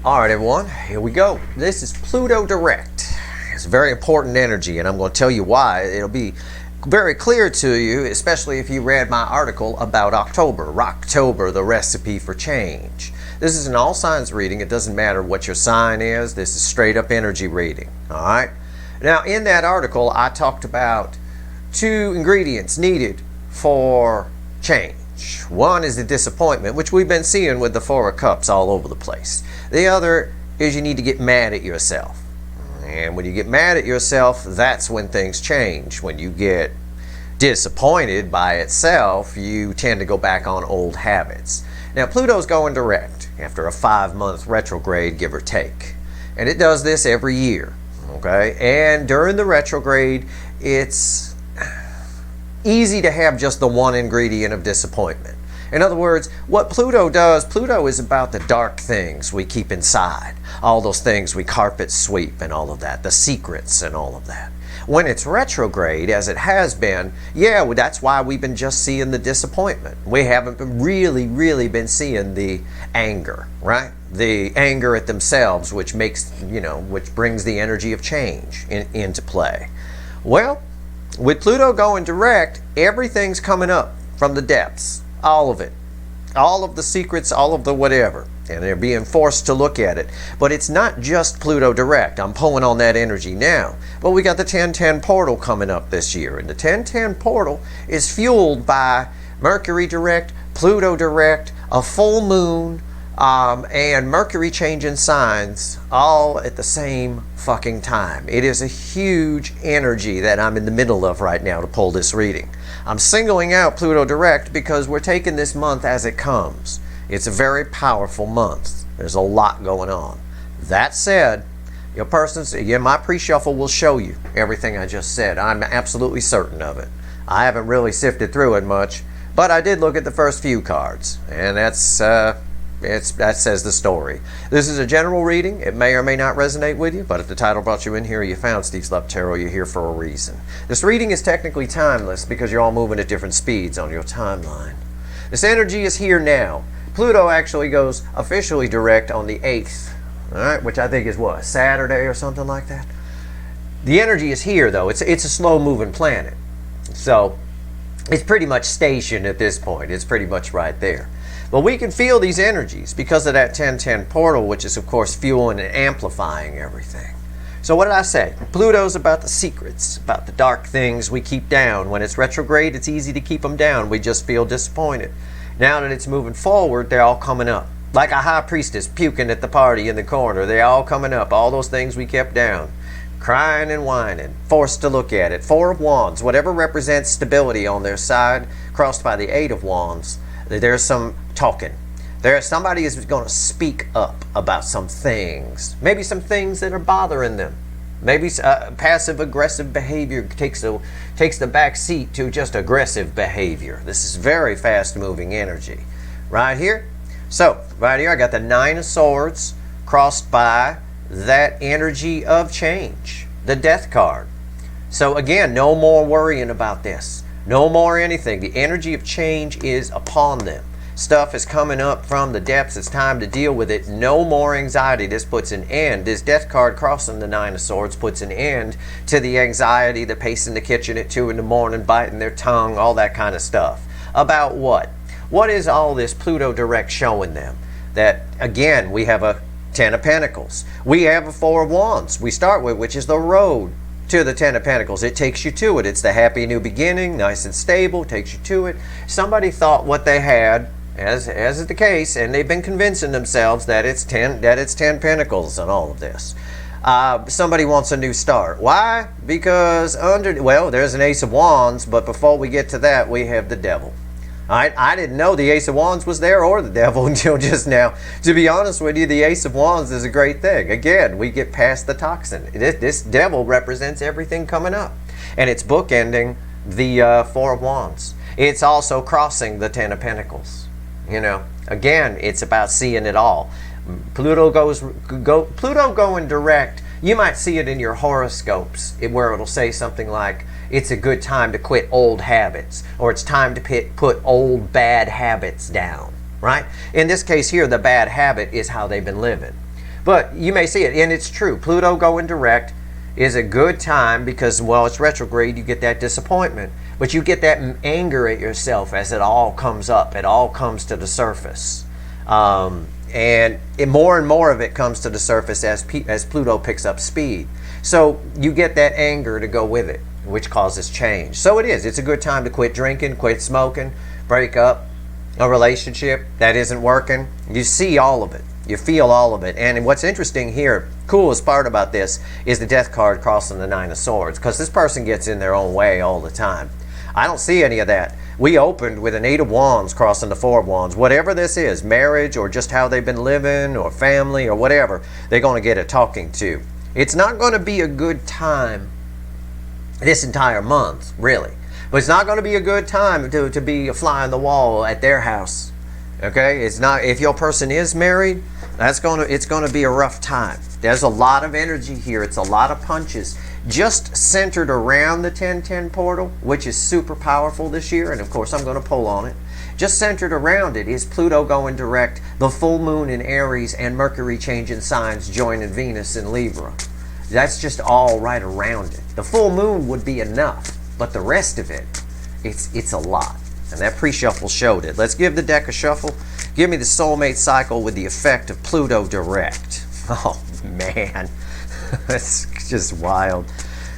All right, everyone, here we go. This is Pluto direct. It's very important energy, and I'm going to tell you why. It'll be very clear to you, especially if you read my article about October, the recipe for change. This is an all signs reading. It doesn't matter what your sign is. This is straight up energy reading. All right. Now, in that article, I talked about 2 ingredients needed for change. One is the disappointment, which we've been seeing with the 4 of Cups all over the place. The other is you need to get mad at yourself. And when you get mad at yourself, that's when things change. When you get disappointed by itself, you tend to go back on old habits. Now, Pluto's going direct after a 5-month retrograde, give or take. And it does this every year. Okay? And during the retrograde, it's easy to have just the one ingredient of disappointment. In other words, what Pluto does, Pluto is about the dark things we keep inside. All those things we carpet sweep and all of that, the secrets and all of that. When it's retrograde, as it has been, yeah, that's why we've been just seeing the disappointment. We haven't really been seeing the anger, right? The anger at themselves, which makes, which brings the energy of change into play. Well, with Pluto going direct, everything's coming up from the depths. All of it. All of the secrets, all of the whatever. And they're being forced to look at it. But it's not just Pluto direct. I'm pulling on that energy now. But we got the 1010 portal coming up this year. And the 1010 portal is fueled by Mercury direct, Pluto direct, a full moon, and Mercury changing signs all at the same fucking time. It is a huge energy that I'm in the middle of right now to pull this reading. I'm singling out Pluto direct because we're taking this month as it comes. It's a very powerful month. There's a lot going on. That said, your person's, my pre-shuffle will show you everything I just said. I'm absolutely certain of it. I haven't really sifted through it much, but I did look at the first few cards, and that says the story. This is a general reading. It may or may not resonate with you, but if the title brought you in here, you found Steve's Love Tarot, you're here for a reason. This reading is technically timeless because you're all moving at different speeds on your timeline. This energy is here now. Pluto actually goes officially direct on the 8th, all right, which I think is what, Saturday or something like that? The energy is here, though. It's a slow-moving planet. So it's pretty much stationed at this point. It's pretty much right there. But we can feel these energies because of that 1010 portal, which is, of course, fueling and amplifying everything. So what did I say? Pluto's about the secrets, about the dark things we keep down. When it's retrograde, it's easy to keep them down. We just feel disappointed. Now that it's moving forward, they're all coming up. Like a high priestess puking at the party in the corner. They're all coming up. All those things we kept down. Crying and whining. Forced to look at it. 4 of Wands. Whatever represents stability on their side, crossed by the 8 of Wands. There's some talking. Somebody is going to speak up about some things. Maybe some things that are bothering them. Maybe passive-aggressive behavior takes the back seat to just aggressive behavior. This is very fast-moving energy. Right here. So, right here I got the 9 of Swords crossed by that energy of change. The Death card. So again, no more worrying about this. No more anything. The energy of change is upon them. Stuff is coming up from the depths. It's time to deal with it. No more anxiety. This puts an end. This Death card crossing the 9 of Swords puts an end to the anxiety, the pacing the kitchen at 2 in the morning, biting their tongue, all that kind of stuff. About what? What is all this Pluto direct showing them? That, again, we have a 10 of Pentacles. We have a 4 of Wands we start with, which is the road to the 10 of Pentacles. It takes you to it. It's the happy new beginning, nice and stable, takes you to it. Somebody thought what they had, as is the case, and they've been convincing themselves that it's 10 Pentacles and all of this. Somebody wants a new start. Why? Because there's an Ace of Wands, but before we get to that, we have the Devil. All right, I didn't know the Ace of Wands was there or the Devil until just now. To be honest with you, the Ace of Wands is a great thing. Again, we get past the toxin. This Devil represents everything coming up. And it's bookending the 4 of Wands. It's also crossing the 10 of Pentacles. Again, it's about seeing it all. Pluto going direct. You might see it in your horoscopes where it'll say something like, it's a good time to quit old habits, or it's time to put old bad habits down, right? In this case here, the bad habit is how they've been living. But you may see it, and it's true. Pluto going direct is a good time because, well, it's retrograde. You get that disappointment, but you get that anger at yourself as it all comes up. It all comes to the surface. And more and more of it comes to the surface as Pluto picks up speed. So you get that anger to go with it, which causes change. So it is. It's a good time to quit drinking, quit smoking, break up a relationship that isn't working. You see all of it. You feel all of it. And what's interesting here, coolest part about this, is the Death card crossing the Nine of Swords, because this person gets in their own way all the time. I don't see any of that. We opened with an Eight of Wands crossing the Four of Wands. Whatever this is, marriage or just how they've been living or family or whatever, they're going to get a talking to. It's not going to be a good time this entire month, really. But it's not going to be a good time to be a fly on the wall at their house. Okay? It's not. If your person is married, it's going to be a rough time. There's a lot of energy here. It's a lot of punches. Just centered around the 1010 portal, which is super powerful this year, and of course I'm going to pull on it. Just centered around it is Pluto going direct, the full moon in Aries, and Mercury changing signs, joining Venus in Libra. That's just all right around it. The full moon would be enough, but the rest of it, it's a lot. And that pre-shuffle showed it. Let's give the deck a shuffle. Give me the soulmate cycle with the effect of Pluto direct. Oh, man. That's just wild.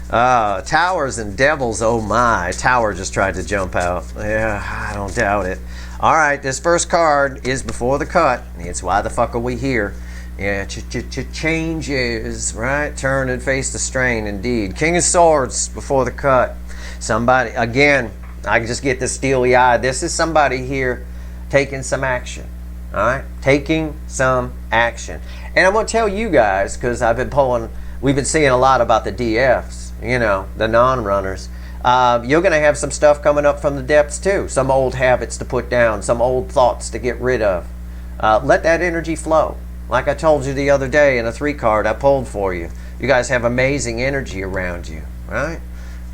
Towers and devils, oh my. Tower just tried to jump out. Yeah, I don't doubt it. All right, this first card is before the cut. It's why the fuck are we here? Yeah, changes, right? Turn and face the strain, indeed. King of Swords before the cut. Somebody, again, I can just get this steely eye. This is somebody here taking some action. All right? Taking some action. And I'm going to tell you guys, because we've been seeing a lot about the DFs, you know, the non-runners. You're going to have some stuff coming up from the depths too. Some old habits to put down, some old thoughts to get rid of. Let that energy flow. Like I told you the other day in a 3 card I pulled for you. You guys have amazing energy around you, right?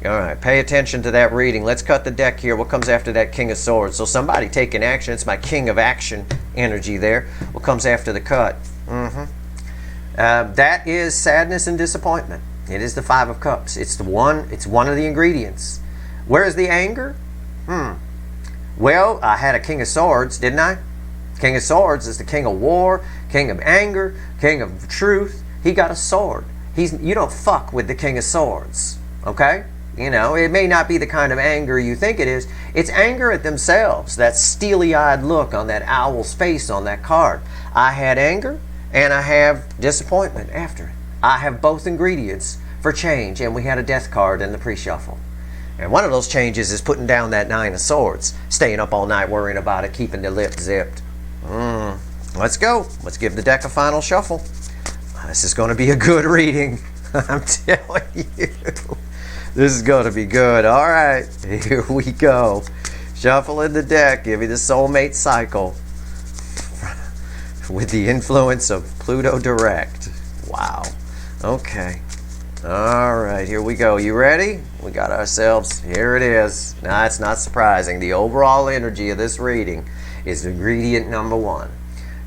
All right, pay attention to that reading. Let's cut the deck here. What comes after that King of Swords? So somebody taking action. It's my King of Action energy there. What comes after the cut? That is sadness and disappointment. It is the Five of Cups. It's one of the ingredients. Where is the anger? Well, I had a King of Swords, didn't I? King of Swords is the king of war, king of anger, king of truth. He got a sword. You don't fuck with the King of Swords, okay? You know, it may not be the kind of anger you think it is. It's anger at themselves, that steely-eyed look on that owl's face on that card. I had anger, and I have disappointment after it. I have both ingredients for change, and we had a death card in the pre-shuffle. And one of those changes is putting down that Nine of Swords, staying up all night worrying about it, keeping the lip zipped. Let's go. Let's give the deck a final shuffle. This is going to be a good reading. I'm telling you. This is going to be good. All right. Here we go. Shuffling the deck. Give me the soulmate cycle with the influence of Pluto direct. Wow. Okay. All right. Here we go. You ready? We got ourselves. Here it is. Now, it's not surprising. The overall energy of this reading is ingredient number 1.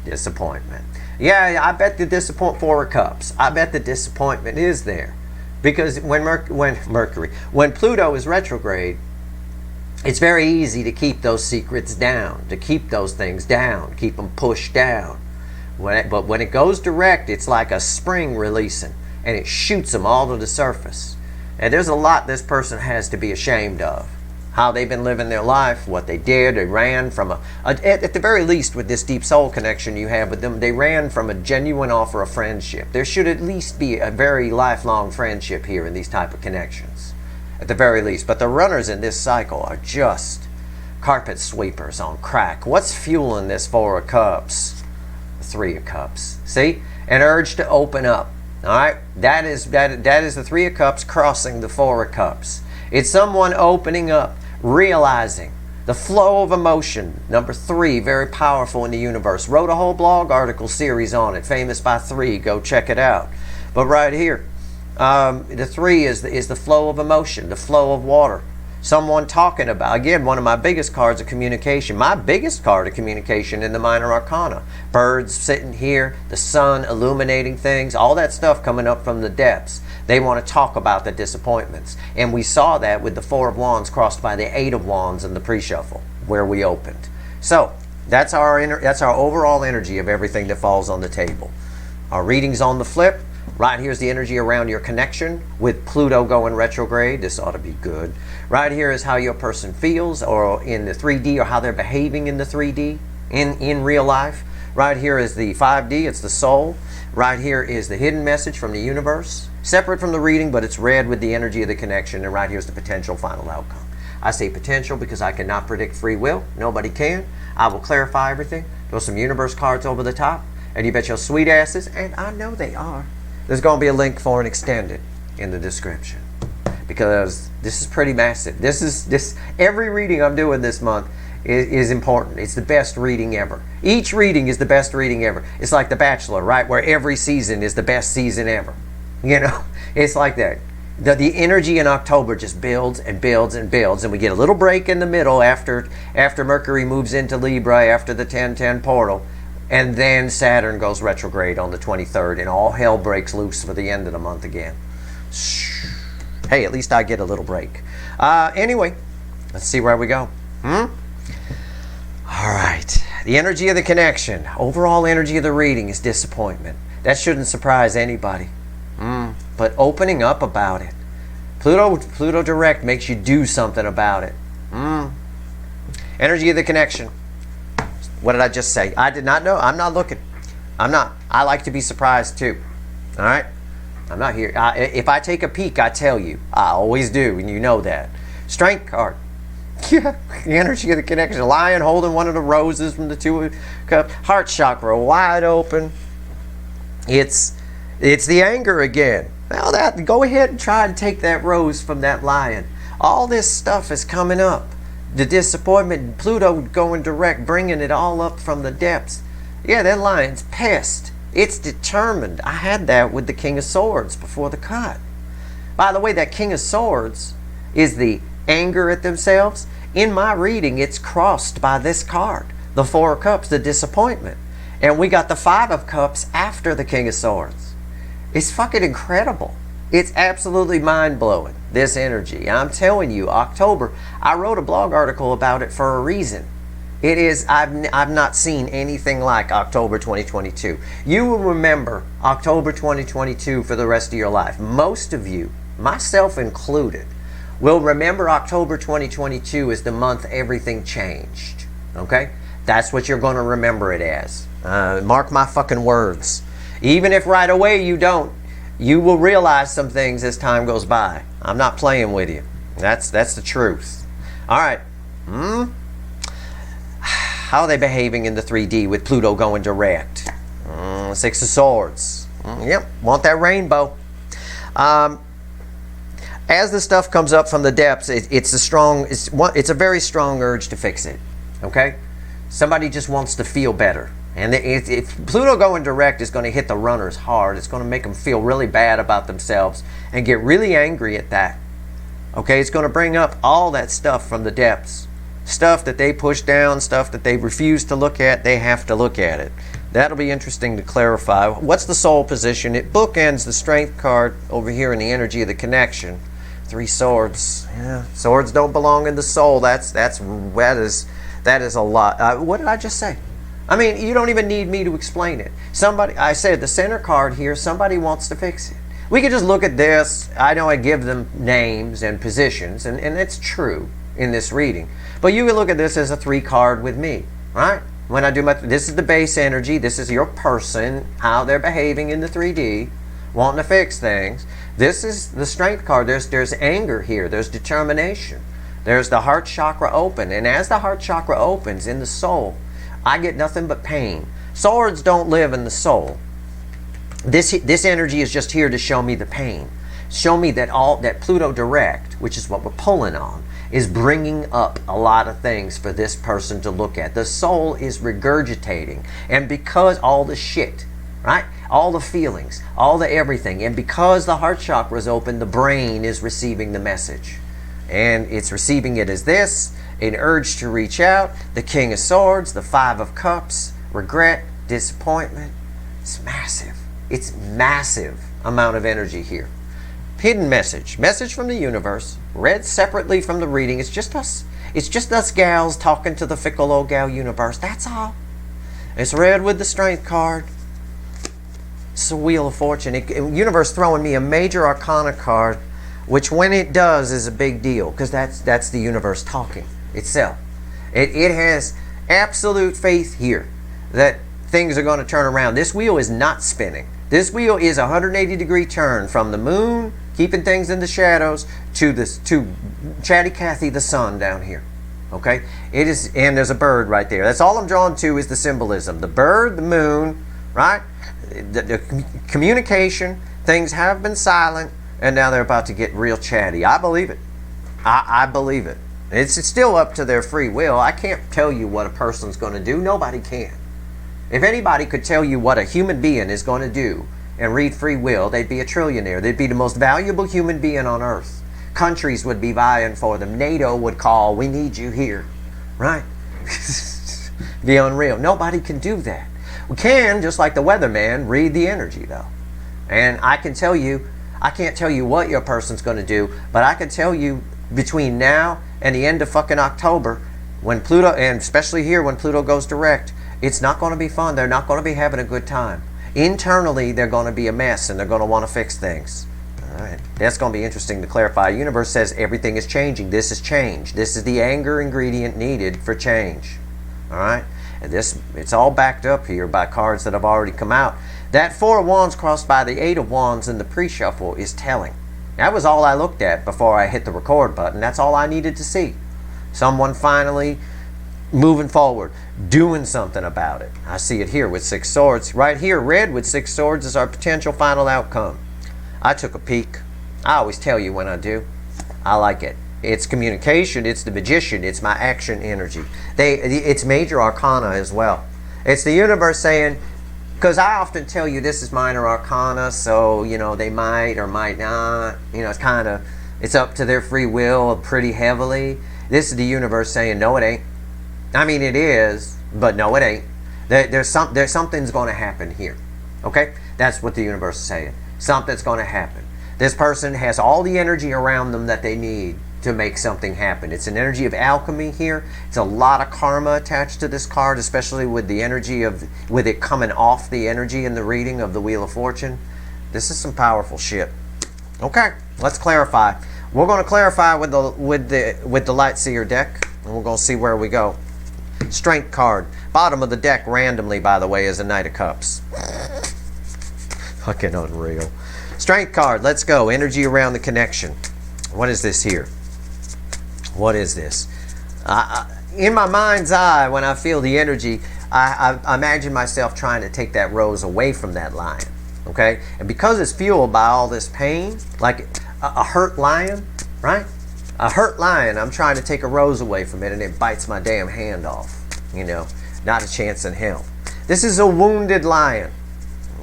Disappointment. Yeah, I bet the Four of Cups. I bet the disappointment is there. Because when Pluto is retrograde, it's very easy to keep those secrets down, to keep those things down, keep them pushed down. But when it goes direct, it's like a spring releasing, and it shoots them all to the surface. And there's a lot this person has to be ashamed of. How they've been living their life, what they did. They ran from at the very least with this deep soul connection you have with them, they ran from a genuine offer of friendship. There should at least be a very lifelong friendship here in these type of connections, at the very least. But the runners in this cycle are just carpet sweepers on crack. What's fueling this Four of Cups? The Three of Cups. See? An urge to open up. All right? That is the Three of Cups crossing the Four of Cups. It's someone opening up, realizing the flow of emotion. Number 3, very powerful in the universe. Wrote a whole blog article series on it, Famous by 3. Go check it out. But right here, the 3 is the flow of emotion, the flow of water. someone talking about, again, one of my biggest cards of communication, my biggest card of communication in the minor arcana. Birds sitting here, the sun illuminating things, all that stuff coming up from the depths. They want to talk about the disappointments. And we saw that with the Four of Wands crossed by the Eight of Wands in the pre-shuffle where we opened. So that's our overall energy of everything that falls on the table. Our readings on the flip. Right here's the energy around your connection with Pluto going retrograde. This ought to be good. Right here is how your person feels or in the 3D or how they're behaving in the 3D in real life. Right here is the 5D, it's the soul. Right here is the hidden message from the universe. Separate from the reading, but it's read with the energy of the connection. And right here's the potential final outcome. I say potential because I cannot predict free will. Nobody can. I will clarify everything. Throw some universe cards over the top. And you bet your sweet asses, and I know they are, there's going to be a link for an extended in the description. Because this is pretty massive. Every reading I'm doing this month is important. It's the best reading ever. Each reading is the best reading ever. It's like The Bachelor, right? Where every season is the best season ever. You know, it's like that. The energy in October just builds and builds and builds, and we get a little break in the middle after Mercury moves into Libra, after the 10-10 portal, and then Saturn goes retrograde on the 23rd, and all hell breaks loose for the end of the month again. Hey, at least I get a little break. Anyway, let's see where we go. All right. The energy of the connection. Overall energy of the reading is disappointment. That shouldn't surprise anybody. But opening up about it. Pluto direct makes you do something about it. Energy of the connection. What did I just say? I did not know. I'm not looking. I'm not. I like to be surprised too. All right? I'm not here. If I take a peek, I tell you. I always do, and you know that. Strength card. Yeah, the energy of the connection. A lion holding one of the roses from the Two of Cups. Heart chakra wide open. It's the anger again. Now go ahead and try and take that rose from that lion. All this stuff is coming up. The disappointment, Pluto going direct, bringing it all up from the depths. Yeah, that lion's pissed. It's determined. I had that with the King of Swords before the cut. By the way, that King of Swords is the anger at themselves. In my reading, it's crossed by this card, the Four of Cups, the disappointment. And we got the Five of Cups after the King of Swords. It's fucking incredible. It's absolutely mind-blowing, this energy. I'm telling you, October, I wrote a blog article about it for a reason. It is, I've not seen anything like October 2022. You will remember October 2022 for the rest of your life. Most of you, myself included, will remember October 2022 as the month everything changed. Okay? That's what you're going to remember it as. Mark my fucking words. Even if right away you don't, you will realize some things as time goes by. I'm not playing with you. That's the truth. All right. How are they behaving in the 3D with Pluto going direct? Six of Swords. Yep, want that rainbow. As the stuff comes up from the depths, it's a very strong urge to fix it. Okay? Somebody just wants to feel better. And if Pluto going direct is going to hit the runners hard. It's going to make them feel really bad about themselves and get really angry at that. Okay, it's going to bring up all that stuff from the depths. Stuff that they push down, stuff that they refuse to look at, they have to look at it. That'll be interesting to clarify. What's the soul position? It bookends the strength card over here in the energy of the connection. Three swords. Yeah, swords don't belong in the soul. That is a lot. What did I just say? I mean, you don't even need me to explain it. I said the center card here, somebody wants to fix it. We could just look at this. I know I give them names and positions, and it's true in this reading. But you can look at this as a 3 card with me, right? When I do this is the base energy. This is your person, how they're behaving in the 3D, wanting to fix things. This is the strength card. There's anger here. There's determination. There's the heart chakra open. And as the heart chakra opens in the soul, I get nothing but pain. Swords don't live in the soul. This energy is just here to show me the pain. Show me that Pluto direct, which is what we're pulling on, is bringing up a lot of things for this person to look at. The soul is regurgitating. And because all the shit, right? All the feelings, all the everything. And because the heart chakra is open, the brain is receiving the message. And it's receiving it as this: an urge to reach out, the King of Swords, the Five of Cups, regret, disappointment. It's massive. It's massive amount of energy here. Hidden message. Message from the universe, read separately from the reading. It's just us. It's just us gals talking to the fickle old gal universe. That's all. It's read with the Strength card. It's a Wheel of Fortune. Universe throwing me a major arcana card, which when it does is a big deal, because that's the universe talking itself. It has absolute faith here that things are going to turn around. This wheel is not spinning. This wheel is a 180-degree turn from the moon, keeping things in the shadows, to Chatty Cathy, the sun down here. Okay? It is, and there's a bird right there. That's all I'm drawn to, is the symbolism. The bird, the moon, right? The communication, things have been silent, and now they're about to get real chatty. I believe it. I believe it. It's still up to their free will. I can't tell you what a person's going to do. Nobody can. If anybody could tell you what a human being is going to do and read free will, they'd be a trillionaire. They'd be the most valuable human being on earth. Countries would be vying for them. NATO would call, we need you here. Right? Be unreal. Nobody can do that. We can, just like the weatherman, read the energy though. And I can tell you, I can't tell you what your person's going to do, but I can tell you between now and the end of fucking October, when Pluto, and especially here when Pluto goes direct, it's not going to be fun. They're not going to be having a good time. Internally, they're going to be a mess, and they're going to want to fix things. All right. That's going to be interesting to clarify. The universe says everything is changing. This is change. This is the anger ingredient needed for change. All right. And this, it's all backed up here by cards that have already come out. That Four of Wands crossed by the Eight of Wands in the pre-shuffle is telling. That was all I looked at before I hit the record button. That's all I needed to see. Someone finally moving forward, doing something about it. I see it here with Six Swords. Right here, red with Six Swords is our potential final outcome. I took a peek. I always tell you when I do. I like it. It's communication. It's the Magician. It's my action energy. It's major arcana as well. It's the universe saying, because I often tell you this is minor arcana, so, you know, they might or might not. You know, it's up to their free will pretty heavily. This is the universe saying, no, it ain't. I mean, it is, but no, it ain't. There's something's going to happen here. Okay? That's what the universe is saying. Something's going to happen. This person has all the energy around them that they need to make something happen. It's an energy of alchemy here. It's a lot of karma attached to this card, especially with the energy of, with it coming off the energy in the reading of the Wheel of Fortune. This is some powerful shit. Okay, let's clarify. We're going to clarify with the Light Seer deck, and we're going to see where we go. Strength card. Bottom of the deck randomly, by the way, is a Knight of Cups. Fucking unreal. Strength card. Let's go. Energy around the connection. What is this here? What is this? In my mind's eye, when I feel the energy, I imagine myself trying to take that rose away from that lion. Okay? And because it's fueled by all this pain, like a hurt lion, right? A hurt lion, I'm trying to take a rose away from it, and it bites my damn hand off. You know, not a chance in hell. This is a wounded lion.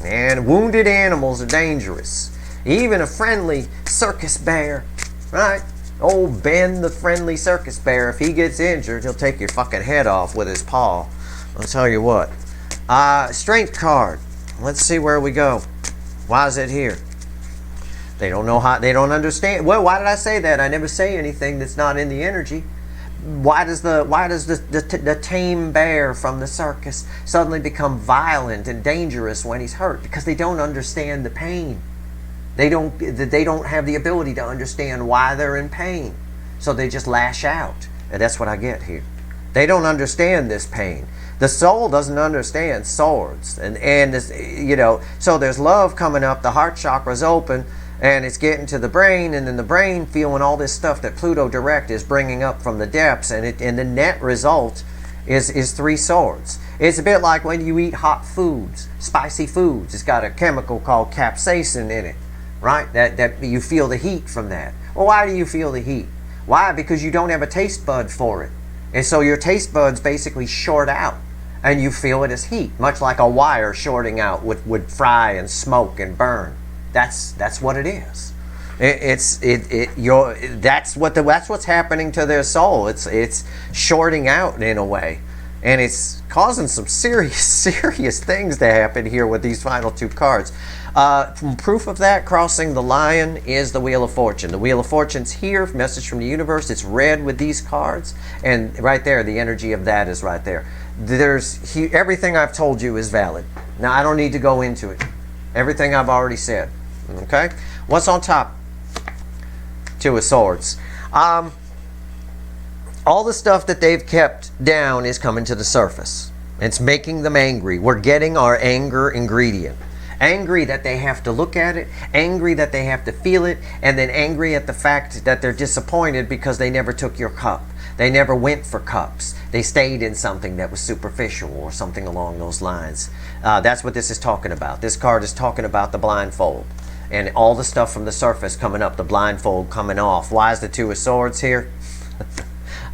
And wounded animals are dangerous. Even a friendly circus bear, right? Old Ben, the friendly circus bear, if he gets injured, he'll take your fucking head off with his paw. I'll tell you what. Strength card. Let's see where we go. Why is it here? They don't know how, they don't understand. Well, why did I say that? I never say anything that's not in the energy. Why does the tame bear from the circus suddenly become violent and dangerous when he's hurt? Because they don't understand the pain. They don't have the ability to understand why they're in pain. So they just lash out. And that's what I get here. They don't understand this pain. The soul doesn't understand swords. And this, you know, so there's love coming up, the heart chakra's open, and it's getting to the brain, and then the brain feeling all this stuff that Pluto direct is bringing up from the depths, and the net result is three swords. It's a bit like when you eat hot foods, spicy foods. It's got a chemical called capsaicin in it, right? That you feel the heat from that. Well, why do you feel the heat? Why? Because you don't have a taste bud for it. And so your taste buds basically short out, and you feel it as heat, much like a wire shorting out would fry and smoke and burn. That's what it is. That's what's happening to their soul. It's shorting out in a way, and it's causing some serious things to happen here with these final two cards. Proof of that, crossing the lion, is the Wheel of Fortune. The Wheel of Fortune's here, message from the universe. It's red with these cards, and right there, the energy of that is right there. Everything I've told you is valid. Now, I don't need to go into it. Everything I've already said. Okay? What's on top? Two of Swords. All the stuff that they've kept down is coming to the surface. It's making them angry. We're getting our anger ingredient. Angry that they have to look at it, angry that they have to feel it, and then angry at the fact that they're disappointed because they never took your cup. They never went for cups. They stayed in something that was superficial or something along those lines. That's what this is talking about. This card is talking about the blindfold and all the stuff from the surface coming up, the blindfold coming off. Why is the Two of Swords here?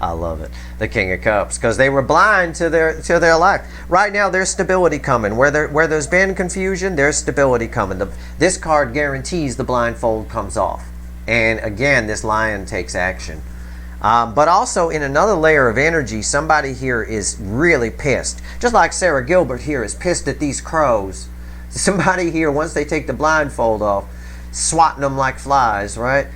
I love it. The King of Cups, because they were blind to their life. Right now, there's stability coming. Where there's been confusion, there's stability coming. This card guarantees the blindfold comes off. And again, this lion takes action. But also, in another layer of energy, somebody here is really pissed. Just like Sarah Gilbert here is pissed at these crows. Somebody here, once they take the blindfold off, swatting them like flies, right?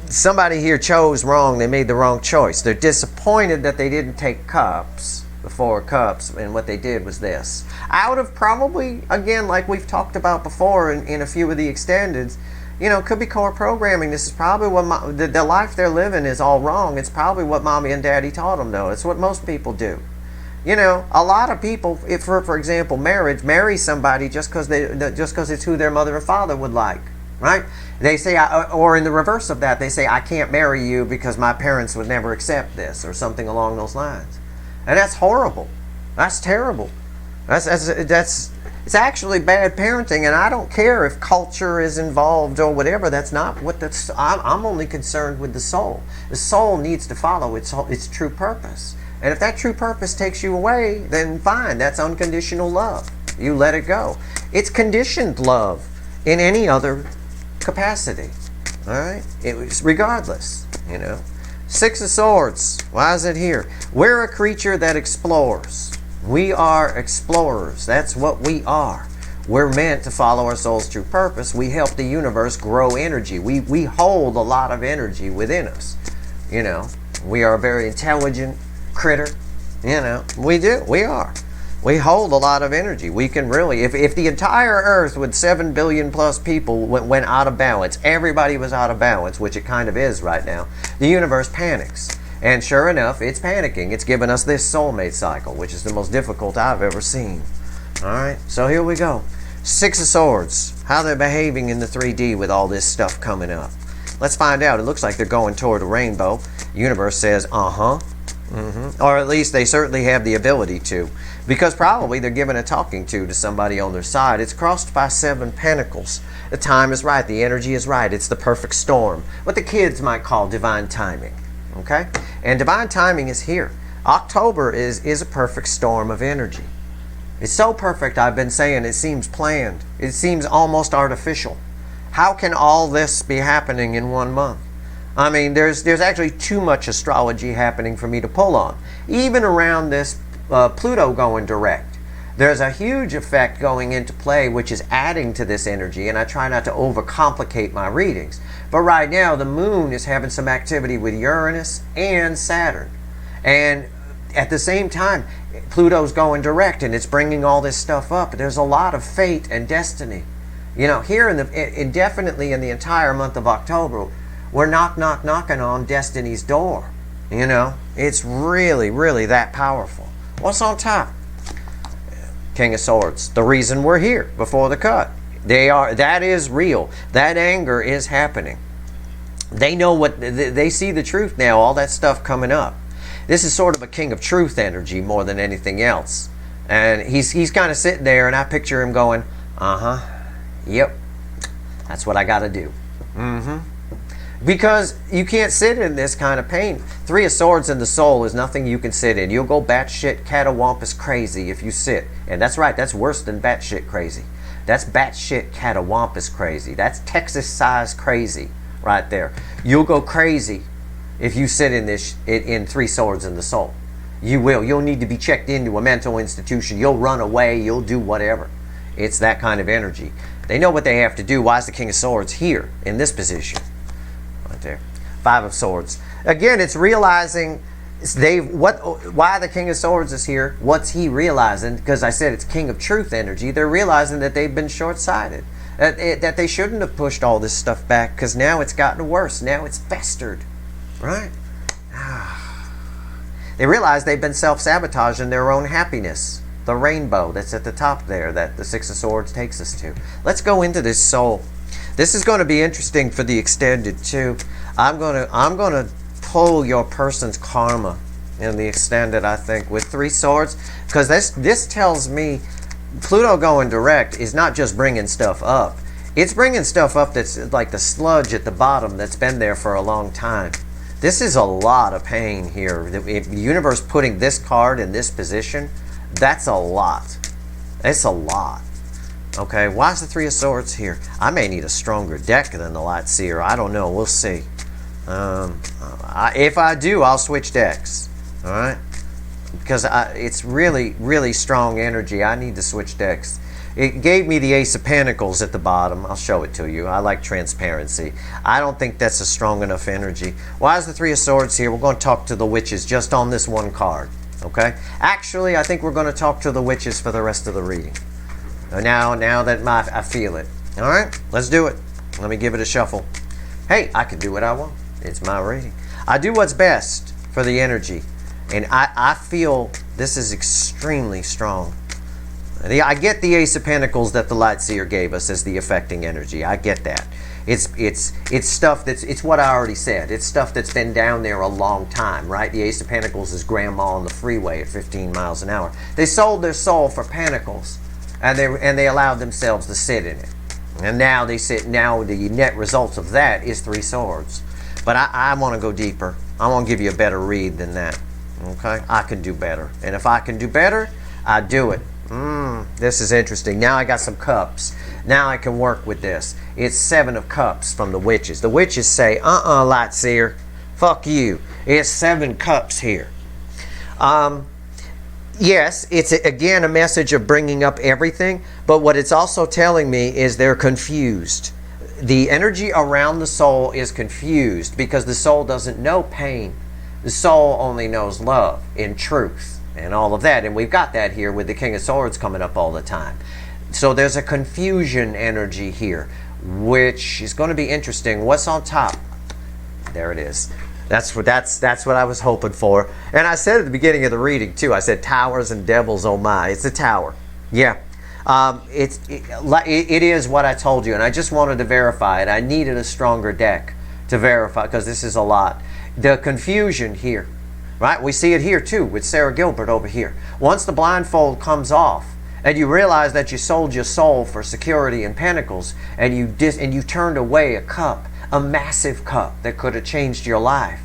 Somebody here chose wrong. They made the wrong choice. They're disappointed that they didn't take cups, the Four of Cups, and what they did was this. Out of probably, again, like we've talked about before in a few of the extendeds, could be core programming. This is probably what the life they're living is all wrong. It's probably what mommy and daddy taught them, though. It's what most people do. A lot of people, if for example, marry somebody just because it's who their mother and father would like. Right? They say, or in the reverse of that, they say, I can't marry you because my parents would never accept this, or something along those lines. And that's horrible. That's terrible. It's actually bad parenting, and I don't care if culture is involved or whatever. That's not what I'm only concerned with the soul. The soul needs to follow its true purpose. And if that true purpose takes you away, then fine. That's unconditional love. You let it go. It's conditioned love in any other capacity. All right? It was regardless, Six of Swords. Why is it here? We're a creature that explores. We are explorers. That's what we are. We're meant to follow our soul's true purpose. We help the universe grow energy. We hold a lot of energy within us. We are a very intelligent critter. We do. We are. We hold a lot of energy. We can really, if the entire Earth with 7 billion plus people went out of balance, everybody was out of balance, which it kind of is right now, the universe panics. And sure enough, it's panicking. It's given us this soulmate cycle, which is the most difficult I've ever seen. All right, so here we go. Six of Swords, how they're behaving in the 3D with all this stuff coming up. Let's find out. It looks like they're going toward a rainbow. Universe says, or at least they certainly have the ability to, because probably they're giving a talking to somebody on their side. It's crossed by 7 pentacles. The time is right. The energy is right. It's the perfect storm. What the kids might call divine timing. Okay? And divine timing is here. October is a perfect storm of energy. It's so perfect, I've been saying, it seems planned. It seems almost artificial. How can all this be happening in 1 month? I mean, there's actually too much astrology happening for me to pull on. Even around this Pluto going direct, there's a huge effect going into play which is adding to this energy, and I try not to overcomplicate my readings. But right now, the moon is having some activity with Uranus and Saturn. And at the same time, Pluto's going direct, and it's bringing all this stuff up. There's a lot of fate and destiny. Here indefinitely in the entire month of October, we're knocking on destiny's door. It's really, really that powerful. What's on top? King of Swords. The reason we're here before the cut. That is real. That anger is happening. They know they see the truth now, all that stuff coming up. This is sort of a King of Truth energy more than anything else. And he's kind of sitting there, and I picture him going, yep, that's what I got to do. Because you can't sit in this kind of pain. 3 of Swords in the soul is nothing you can sit in. You'll go batshit catawampus crazy if you sit. And that's right, that's worse than batshit crazy. That's batshit catawampus crazy. That's Texas size crazy right there. You'll go crazy if you sit in this in three swords in the soul. You will. You'll need to be checked into a mental institution. You'll run away. You'll do whatever. It's that kind of energy. They know what they have to do. Why is the King of Swords here in this position? Right there. Five of Swords. Again, it's realizing why the King of Swords is here. What's he realizing? Because I said it's King of Truth energy. They're realizing that they've been short-sighted. That they shouldn't have pushed all this stuff back, because now it's gotten worse. Now it's festered. Right? They realize they've been self-sabotaging their own happiness. The rainbow that's at the top there that the Six of Swords takes us to. Let's go into this soul. This is going to be interesting for the extended too. I'm gonna pull your person's karma in the extended, I think, with three swords, because this tells me Pluto going direct is not just bringing stuff up. It's bringing stuff up that's like the sludge at the bottom that's been there for a long time. This is a lot of pain here. The universe putting this card in this position, that's a lot. It's a lot. Okay, why is the Three of Swords here? I may need a stronger deck than the Light Seer. I don't know. We'll see. If I do, I'll switch decks. All right? Because it's really, really strong energy. I need to switch decks. It gave me the Ace of Pentacles at the bottom. I'll show it to you. I like transparency. I don't think that's a strong enough energy. Why is the Three of Swords here? We're going to talk to the witches just on this one card. Okay? Actually, I think we're going to talk to the witches for the rest of the reading. Now that I feel it. All right? Let's do it. Let me give it a shuffle. Hey, I can do what I want. It's my reading. I do what's best for the energy. And I feel this is extremely strong. I get the Ace of Pentacles that the Light Seer gave us as the affecting energy. I get that. It's stuff it's what I already said. It's stuff that's been down there a long time, right? The Ace of Pentacles is grandma on the freeway at 15 miles an hour. They sold their soul for pentacles, and they allowed themselves to sit in it. And now the net result of that is Three Swords. But I want to go deeper. I want to give you a better read than that. Okay? I can do better. And if I can do better, I do it. This is interesting. Now I got some cups. Now I can work with this. It's Seven of Cups from the witches. The witches say, Light Seer, fuck you. It's 7 cups here. Yes, it's again a message of bringing up everything, but what it's also telling me is they're confused. The energy around the soul is confused because the soul doesn't know pain. The soul only knows love in truth and all of that. And we've got that here with the King of Swords coming up all the time. So there's a confusion energy here, which is going to be interesting. What's on top? There it is. That's what I was hoping for. And I said at the beginning of the reading too, I said towers and devils, oh my. It's a tower. Yeah. It is what I told you, and I just wanted to verify it. I needed a stronger deck to verify, because this is a lot. The confusion here, right? We see it here too with Sarah Gilbert over here. Once the blindfold comes off and you realize that you sold your soul for security and pentacles, and you turned away a cup, a massive cup that could have changed your life.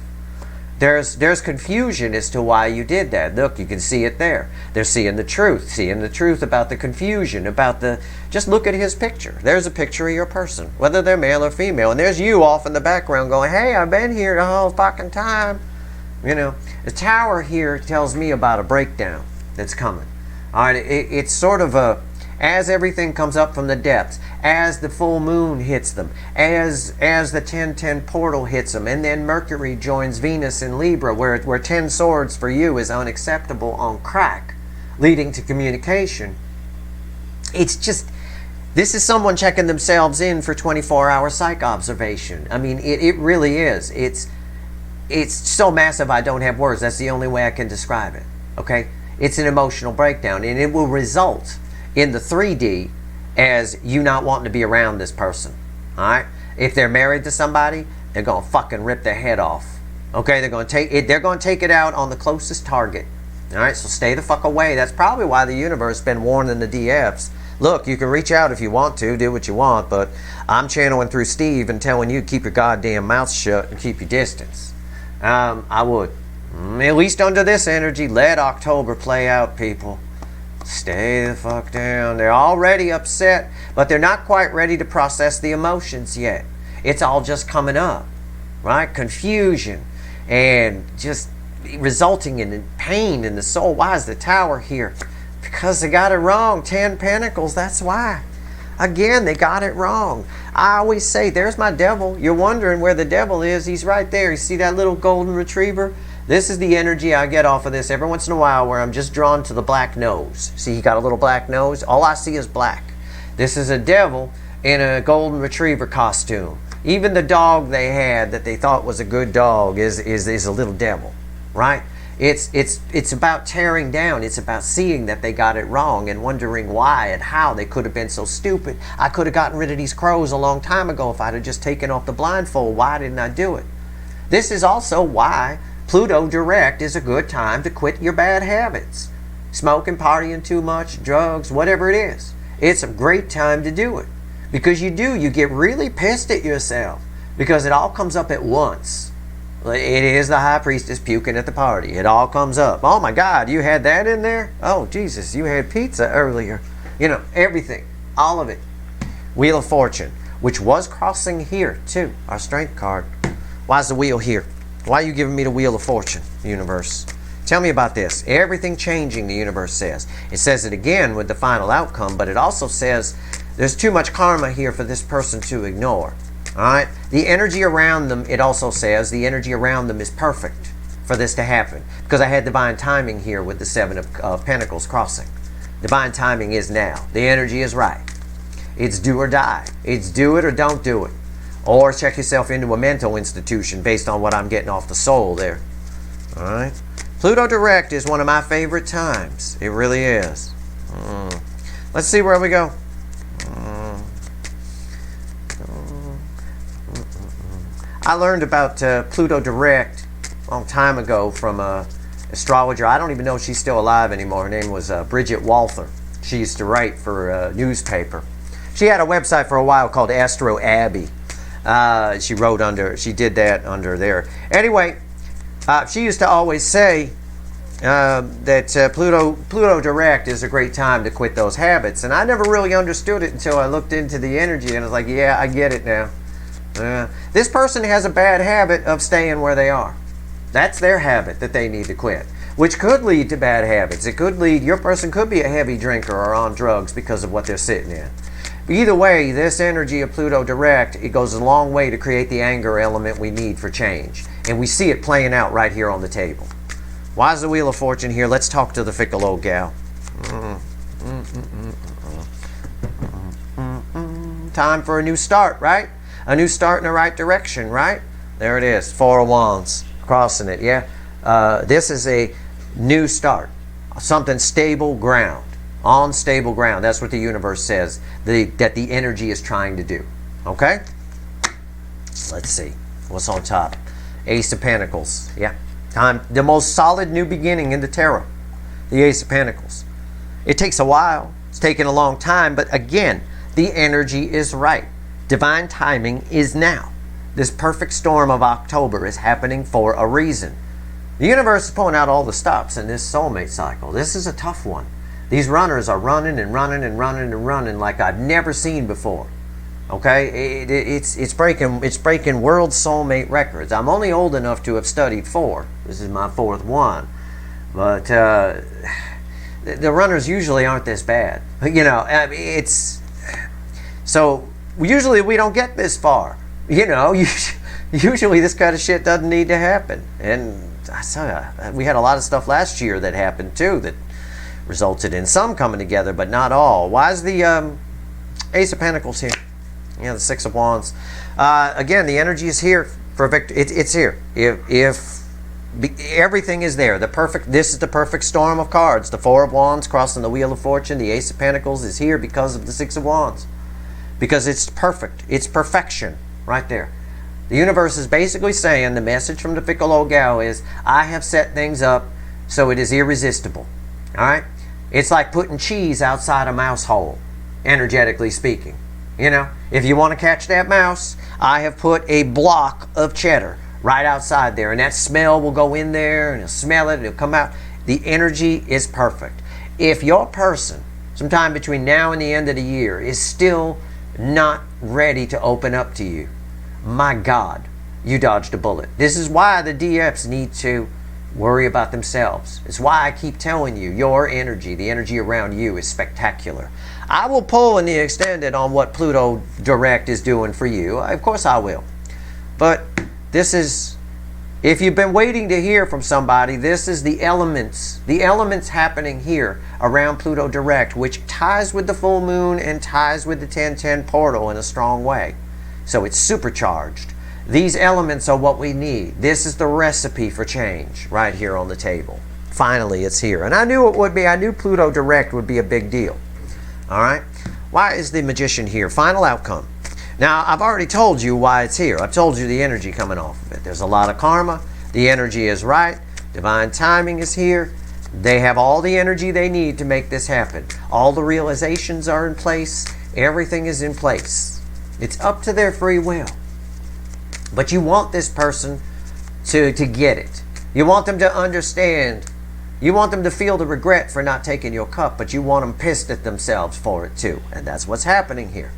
There's confusion as to why you did that. Look, you can see it there. They're seeing the truth about the confusion, just look at his picture. There's a picture of your person, whether they're male or female. And there's you off in the background going, hey, I've been here the whole fucking time. You know, the tower here tells me about a breakdown that's coming. All right, it's sort of as everything comes up from the depths, as the full moon hits them, as the 10-10 portal hits them, and then Mercury joins Venus in Libra, where 10 swords for you is unacceptable on crack, leading to communication. It's just, this is someone checking themselves in for 24-hour psych observation. I mean, it really is. It's so massive I don't have words. That's the only way I can describe it. Okay? It's an emotional breakdown, and it will result in the 3D as you not wanting to be around this person. All right? If they're married to somebody, they're going to fucking rip their head off. Okay? They're going to take it out on the closest target. All right? So stay the fuck away. That's probably why the universe has been warning the DFs. Look, you can reach out if you want to, do what you want, but I'm channeling through Steve and telling you keep your goddamn mouth shut and keep your distance. I would. At least under this energy, let October play out, people. Stay the fuck down. They're already upset, but they're not quite ready to process the emotions yet. It's all just coming up, right? Confusion and just resulting in pain in the soul. Why is the Tower here? Because they got it wrong. 10 Pentacles, that's why. Again, they got it wrong. I always say, there's my devil. You're wondering where the devil is. He's right there. You see that little golden retriever? This is the energy I get off of this every once in a while, where I'm just drawn to the black nose. See, he got a little black nose. All I see is black. This is a devil in a golden retriever costume. Even the dog they had that they thought was a good dog is a little devil, right? It's about tearing down. It's about seeing that they got it wrong and wondering why and how they could have been so stupid. I could have gotten rid of these crows a long time ago if I'd have just taken off the blindfold. Why didn't I do it? This is also why Pluto direct is a good time to quit your bad habits. Smoking, partying too much, drugs, whatever it is. It's a great time to do it. Because you get really pissed at yourself. Because it all comes up at once. It is the high priestess puking at the party. It all comes up. Oh my God, you had that in there? Oh Jesus, you had pizza earlier. You know, everything. All of it. Wheel of Fortune, which was crossing here too. Our strength card. Why is the wheel here? Why are you giving me the Wheel of Fortune, universe? Tell me about this. Everything changing, the universe says. It says it again with the final outcome, but it also says there's too much karma here for this person to ignore. All right? The energy around them, it also says, the energy around them is perfect for this to happen. Because I had divine timing here with the 7 of Pentacles crossing. Divine timing is now. The energy is right. It's do or die. It's do it or don't do it. Or check yourself into a mental institution based on what I'm getting off the soul there. All right? Pluto direct is one of my favorite times. It really is. Let's see where we go. I learned about Pluto direct a long time ago from an astrologer. I don't even know if she's still alive anymore. Her name was Bridget Walther. She used to write for a newspaper. She had a website for a while called Astro Abbey. She did that under there. Anyway, she used to always say that Pluto direct is a great time to quit those habits. And I never really understood it until I looked into the energy and I was like, yeah, I get it now. This person has a bad habit of staying where they are. That's their habit that they need to quit, which could lead to bad habits. It could lead, your person could be a heavy drinker or on drugs because of what they're sitting in. Either way, this energy of Pluto direct, it goes a long way to create the anger element we need for change. And we see it playing out right here on the table. Why is the Wheel of Fortune here? Let's talk to the fickle old gal. Time for a new start, right? A new start in the right direction, right? There it is, 4 of Wands, crossing it, yeah? This is a new start, something stable ground. On stable ground. That's what the universe says that the energy is trying to do. Okay? Let's see. What's on top? Ace of Pentacles. Yeah. Time. The most solid new beginning in the tarot. The Ace of Pentacles. It takes a while. It's taken a long time. But again, the energy is right. Divine timing is now. This perfect storm of October is happening for a reason. The universe is pulling out all the stops in this soulmate cycle. This is a tough one. These runners are running and running and running and running like I've never seen before. Okay, it's breaking world soulmate records. I'm only old enough to have studied 4. This is my 4th one, but the runners usually aren't this bad. You know, it's so usually we don't get this far. You know, usually this kind of shit doesn't need to happen. And I saw we had a lot of stuff last year that happened too that resulted in some coming together, but not all. Why is the Ace of Pentacles here? Yeah, the 6 of Wands. Again, the energy is here for victory. It's here. If everything is there, this is the perfect storm of cards. The 4 of Wands crossing the Wheel of Fortune. The Ace of Pentacles is here because of the 6 of Wands. Because it's perfect. It's perfection right there. The universe is basically saying, the message from the fickle old gal is, I have set things up so it is irresistible. All right? It's like putting cheese outside a mouse hole, energetically speaking. You know, if you want to catch that mouse, I have put a block of cheddar right outside there, and that smell will go in there, and it'll smell it, it'll come out. The energy is perfect. If your person, sometime between now and the end of the year, is still not ready to open up to you, my God, you dodged a bullet. This is why the DFs need to worry about themselves. It's why I keep telling you, your energy, the energy around you, is spectacular. I will pull in the extended on what Pluto direct is doing for you. Of course I will. But this is, if you've been waiting to hear from somebody, this is the elements happening here around Pluto direct, which ties with the full moon and ties with the 1010 portal in a strong way. So it's supercharged. These elements are what we need. This is the recipe for change right here on the table. Finally, it's here. And I knew it would be. I knew Pluto direct would be a big deal. All right? Why is the Magician here? Final outcome. Now, I've already told you why it's here. I've told you the energy coming off of it. There's a lot of karma. The energy is right. Divine timing is here. They have all the energy they need to make this happen. All the realizations are in place. Everything is in place. It's up to their free will. But you want this person to get it. You want them to understand. You want them to feel the regret for not taking your cup, but you want them pissed at themselves for it too. And that's what's happening here.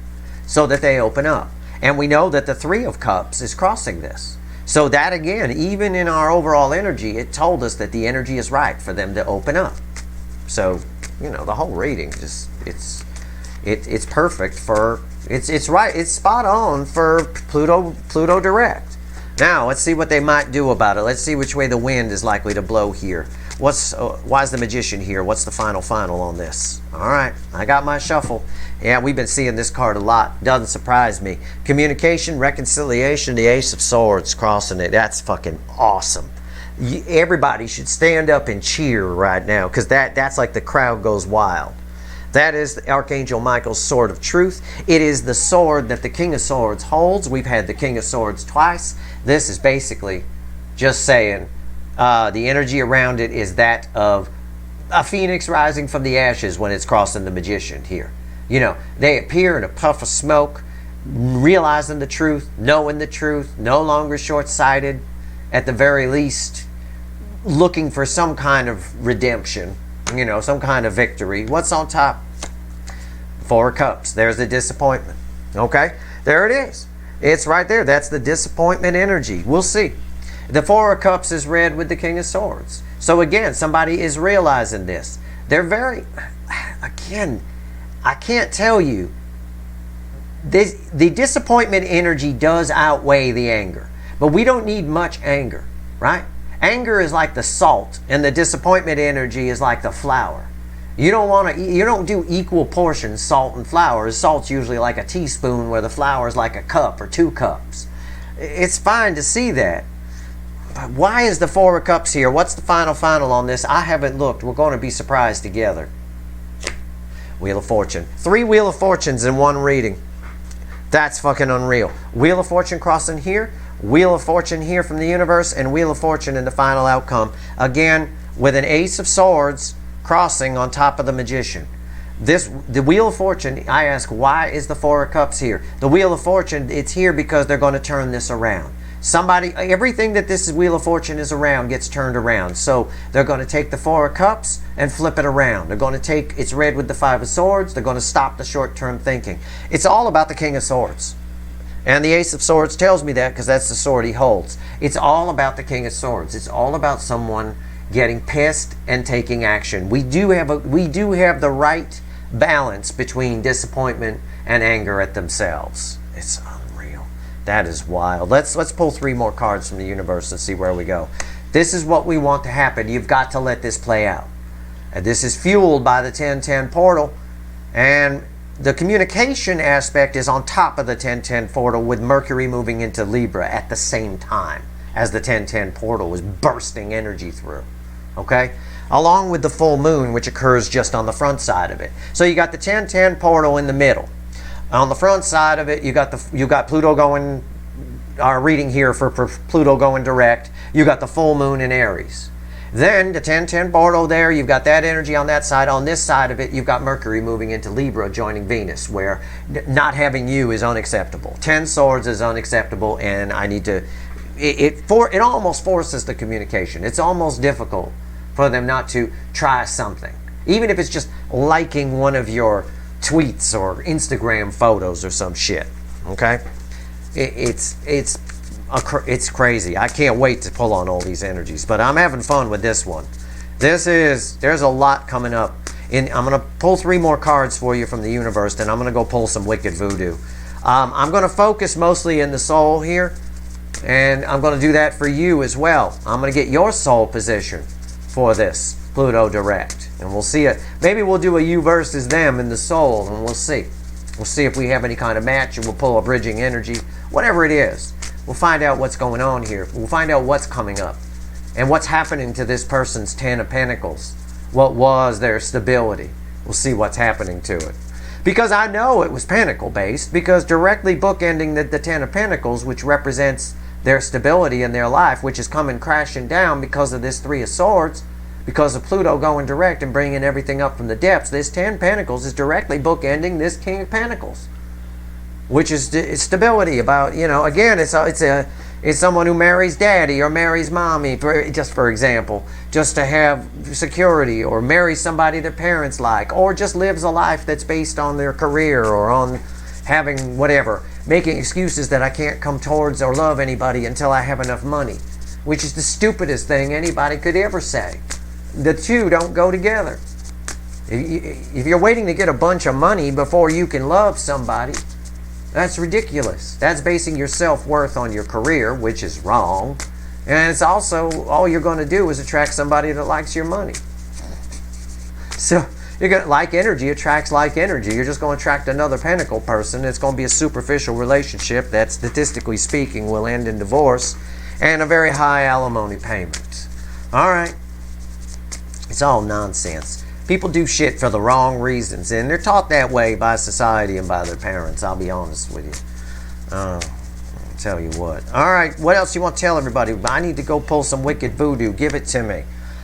So that they open up. And we know that the Three of Cups is crossing this. So that again, even in our overall energy, it told us that the energy is right for them to open up. So, you know, the whole reading just, it's perfect for, it's right, it's spot on for Pluto direct. Now, let's see what they might do about it. Let's see which way the wind is likely to blow here. Why is the Magician here? What's the final on this? All right, I got my shuffle. Yeah, we've been seeing this card a lot. Doesn't surprise me. Communication, reconciliation, the Ace of Swords crossing it. That's fucking awesome. Everybody should stand up and cheer right now, because that's like the crowd goes wild. That is Archangel Michael's Sword of Truth. It is the sword that the King of Swords holds. We've had the King of Swords twice. This is basically just saying the energy around it is that of a phoenix rising from the ashes when it's crossing the Magician here. You know, they appear in a puff of smoke, realizing the truth, knowing the truth, no longer short-sighted, at the very least looking for some kind of redemption, you know, some kind of victory. What's on top? Four of Cups. There's the disappointment. Okay? There it is. It's right there. That's the disappointment energy. We'll see. The Four of Cups is read with the King of Swords. So again, somebody is realizing this. They're very, again, I can't tell you. The disappointment energy does outweigh the anger. But we don't need much anger, right? Anger is like the salt, and the disappointment energy is like the flour. You don't do equal portions salt and flour. Salt's usually like a teaspoon, where the flour is like a cup or 2 cups. It's fine to see that. But why is the Four of Cups here? What's the final on this? I haven't looked. We're going to be surprised together. Wheel of Fortune. 3 Wheel of Fortunes in one reading. That's fucking unreal. Wheel of Fortune crossing here, Wheel of Fortune here from the universe, and Wheel of Fortune in the final outcome. Again, with an Ace of Swords crossing on top of the Magician. The Wheel of Fortune, I ask, why is the Four of Cups here? The Wheel of Fortune, it's here because they're going to turn this around. Everything that this Wheel of Fortune is around gets turned around. So they're going to take the Four of Cups and flip it around. They're going to take, it's read with the Five of Swords. They're going to stop the short-term thinking. It's all about the King of Swords. And the Ace of Swords tells me that because that's the sword he holds. It's all about the King of Swords. It's all about someone getting pissed and taking action. We do have the right balance between disappointment and anger at themselves. It's unreal. That is wild. Let's pull 3 more cards from the universe and see where we go. This is what we want to happen. You've got to let this play out. And this is fueled by the 1010 portal, and the communication aspect is on top of the 1010 portal, with Mercury moving into Libra at the same time as the 1010 portal was bursting energy through. Okay? Along with the full moon, which occurs just on the front side of it. So you got the 1010 portal in the middle. On the front side of it, you got Pluto going, our reading here for Pluto going direct. You got the full moon in Aries. Then the 1010 portal there, you've got that energy on that side. On this side of it, you've got Mercury moving into Libra, joining Venus, where not having you is unacceptable. 10 swords is unacceptable, and I need to, it almost forces the communication. It's almost difficult for them not to try something. Even if it's just liking one of your tweets or Instagram photos or some shit. Okay? It's crazy. I can't wait to pull on all these energies, but I'm having fun with this one. There's a lot coming up. I'm going to pull 3 more cards for you from the universe, then I'm going to go pull some wicked voodoo. I'm going to focus mostly in the soul here, and I'm going to do that for you as well. I'm going to get your soul position for this Pluto direct, and we'll see it. Maybe we'll do a you versus them in the soul, and we'll see. We'll see if we have any kind of match, and we'll pull a bridging energy. Whatever it is, we'll find out what's going on here. We'll find out what's coming up and what's happening to this person's 10 of Pentacles. What was their stability? We'll see what's happening to it. Because I know it was Pentacle based, because directly bookending the 10 of Pentacles, which represents their stability in their life, which is coming crashing down because of this 3 of Swords, because of Pluto going direct and bringing everything up from the depths. This 10 Pentacles is directly bookending this King of Pentacles, which is stability. About, you know, again, it's someone who marries daddy or marries mommy, just for example, just to have security, or marries somebody their parents like, or just lives a life that's based on their career or on having whatever, making excuses that I can't come towards or love anybody until I have enough money, which is the stupidest thing anybody could ever say. The two don't go together. If you're waiting to get a bunch of money before you can love somebody, that's ridiculous. That's basing your self-worth on your career, which is wrong. And it's also, all you're going to do is attract somebody that likes your money. So, you're going to, like energy attracts like energy. You're just going to attract another pentacle person. It's going to be a superficial relationship that, statistically speaking, will end in divorce and a very high alimony payment. All right. It's all nonsense. People do shit for the wrong reasons, and they're taught that way by society and by their parents. I'll be honest with you. I'll tell you what. All right, what else you want to tell everybody? I need to go pull some wicked voodoo. Give it to me.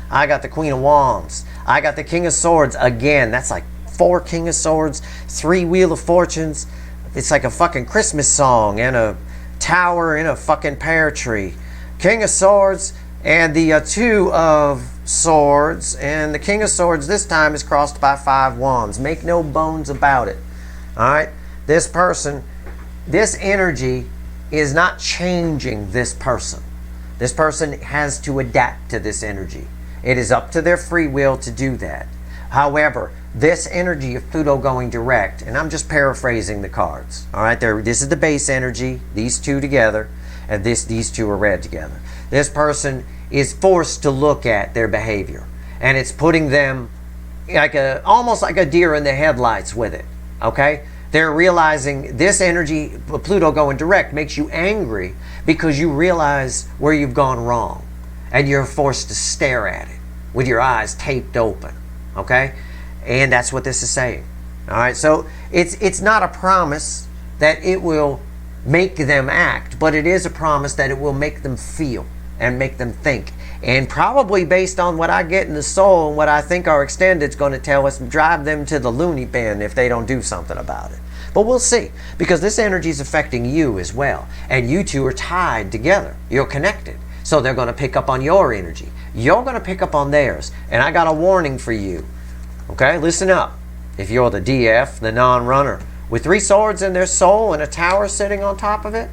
I got the Queen of Wands. I got the King of Swords again. That's like 4 King of Swords, 3 Wheel of Fortunes. It's like a fucking Christmas song, and a tower in a fucking pear tree. King of Swords and the 2 of Swords, and the King of Swords this time is crossed by 5 wands. Make no bones about it. All right, this person, this energy is not changing this person. This person has to adapt to this energy. It is up to their free will to do that. However, this energy of Pluto going direct, and I'm just paraphrasing the cards. All right, this is the base energy. These 2 together, and these 2 are read together. This person is forced to look at their behavior, and it's putting them like almost like a deer in the headlights with it. Okay, they're realizing this energy of Pluto going direct makes you angry because you realize where you've gone wrong, and you're forced to stare at it with your eyes taped open. Okay, and that's what this is saying. All right, so it's not a promise that it will make them act, but it is a promise that it will make them feel and make them think. And probably based on what I get in the soul and what I think our extended's going to tell us, drive them to the loony bin if they don't do something about it. But we'll see, because this energy is affecting you as well, and you 2 are tied together. You're connected, so they're going to pick up on your energy. You're going to pick up on theirs, and I got a warning for you. Okay, listen up. If you're the DF, the non-runner, with 3 swords in their soul and a tower sitting on top of it,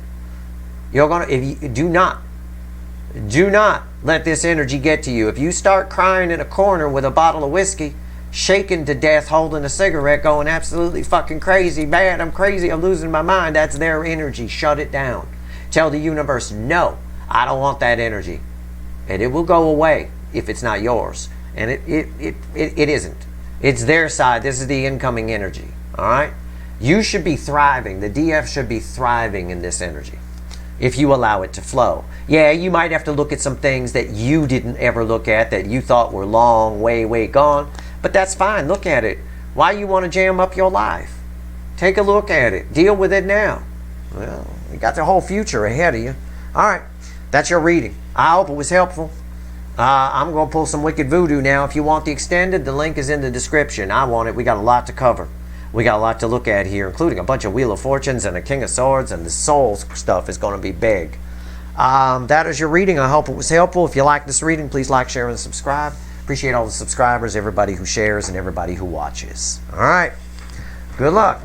you're going to, if you do not let this energy get to you. If you start crying in a corner with a bottle of whiskey, shaken to death, holding a cigarette, going absolutely fucking crazy, bad, I'm crazy, I'm losing my mind, that's their energy. Shut it down. Tell the universe, no, I don't want that energy. And it will go away if it's not yours. And it isn't. It's their side. This is the incoming energy. All right? You should be thriving. The DF should be thriving in this energy if you allow it to flow. Yeah, you might have to look at some things that you didn't ever look at, that you thought were long, way gone. But that's fine. Look at it. Why you want to jam up your life? Take a look at it. Deal with it now. Well, you got the whole future ahead of you. All right. That's your reading. I hope it was helpful. I'm going to pull some wicked voodoo now. If you want the extended, the link is in the description. I want it. We got a lot to cover. We got a lot to look at here, including a bunch of Wheel of Fortunes and a King of Swords, and the soul stuff is going to be big. That is your reading. I hope it was helpful. If you like this reading, please like, share, and subscribe. Appreciate all the subscribers, everybody who shares, and everybody who watches. All right. Good luck.